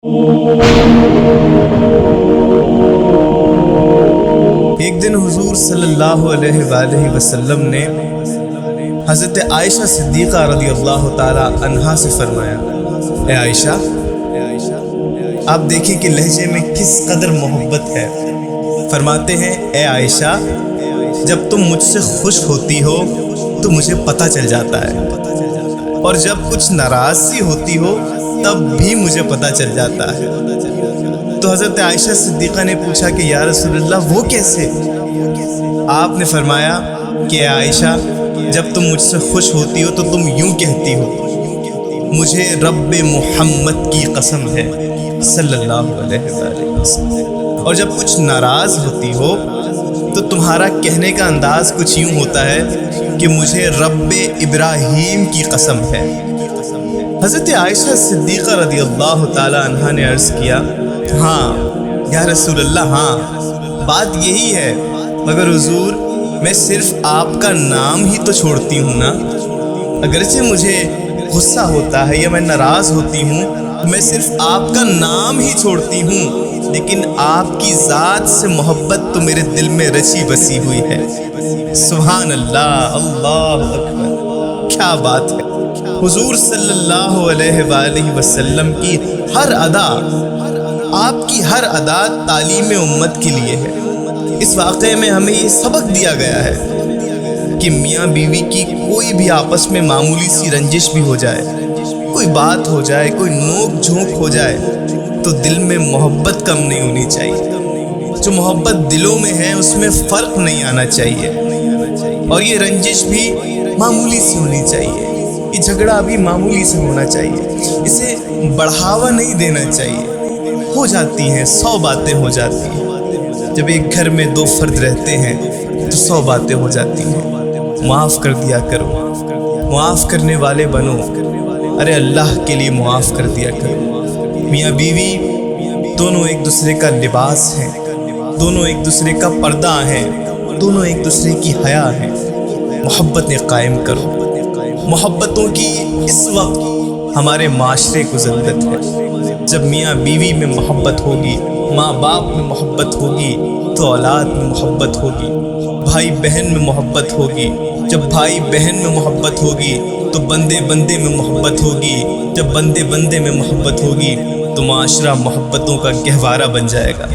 ایک دن حضور صلی اللہ علیہ وآلہ وسلم نے حضرت عائشہ صدیقہ رضی اللہ تعالی عنہا سے فرمایا، اے عائشہ، آپ دیکھیں کہ لہجے میں کس قدر محبت ہے۔ فرماتے ہیں، اے عائشہ، جب تم مجھ سے خوش ہوتی ہو تو مجھے پتہ چل جاتا ہے، اور جب کچھ ناراضی ہوتی ہو تب بھی مجھے پتہ چل جاتا ہے۔ تو حضرت عائشہ صدیقہ نے پوچھا کہ یا رسول اللہ وہ کیسے؟ آپ نے فرمایا کہ اے عائشہ، جب تم مجھ سے خوش ہوتی ہو تو تم یوں کہتی ہو، مجھے رب محمد کی قسم ہے صلی اللہ علیہ وآلہ وسلم، اور جب کچھ ناراض ہوتی ہو تو تمہارا کہنے کا انداز کچھ یوں ہوتا ہے کہ مجھے رب ابراہیم کی قسم ہے۔ حضرت عائشہ صدیقہ رضی اللہ تعالی عنہا نے عرض کیا، ہاں یا رسول اللہ، ہاں بات یہی ہے، مگر حضور میں صرف آپ کا نام ہی تو چھوڑتی ہوں نا۔ اگرچہ مجھے غصہ ہوتا ہے یا میں ناراض ہوتی ہوں تو میں صرف آپ کا نام ہی چھوڑتی ہوں، لیکن آپ کی ذات سے محبت تو میرے دل میں رچی بسی ہوئی ہے۔ سبحان اللہ، اللہ اکبر، کیا بات ہے۔ حضور صلی اللہ علیہ وآلہ وسلم کی ہر ادا، آپ کی ہر ادا تعلیم امت کے لیے ہے۔ اس واقعے میں ہمیں یہ سبق دیا گیا ہے کہ میاں بیوی کی کوئی بھی آپس میں معمولی سی رنجش بھی ہو جائے، کوئی بات ہو جائے، کوئی نوک جھونک ہو جائے تو دل میں محبت کم نہیں ہونی چاہیے۔ جو محبت دلوں میں ہے اس میں فرق نہیں آنا چاہیے، اور یہ رنجش بھی معمولی سی ہونی چاہیے، یہ جھگڑا بھی معمولی سے ہونا چاہیے، اسے بڑھاوا نہیں دینا چاہیے۔ ہو جاتی ہیں 100 باتیں ہو جاتی ہیں، جب ایک گھر میں 2 فرد رہتے ہیں تو 100 باتیں ہو جاتی ہیں۔ معاف کر دیا کرو، معاف کرنے والے بنو، ارے اللہ کے لیے معاف کر دیا کرو۔ میاں بیوی دونوں ایک دوسرے کا لباس ہیں، دونوں ایک دوسرے کا پردہ ہیں، دونوں ایک دوسرے کی حیا ہیں۔ محبتیں قائم کرو۔ محبتوں کی اس وقت ہمارے معاشرے کو ضرورت ہے۔ جب میاں بیوی میں محبت ہوگی، ماں باپ میں محبت ہوگی تو اولاد میں محبت ہوگی، بھائی بہن میں محبت ہوگی، جب بھائی بہن میں محبت ہوگی تو بندے بندے میں محبت ہوگی، جب بندے بندے میں محبت ہوگی تو معاشرہ محبتوں کا گہوارہ بن جائے گا۔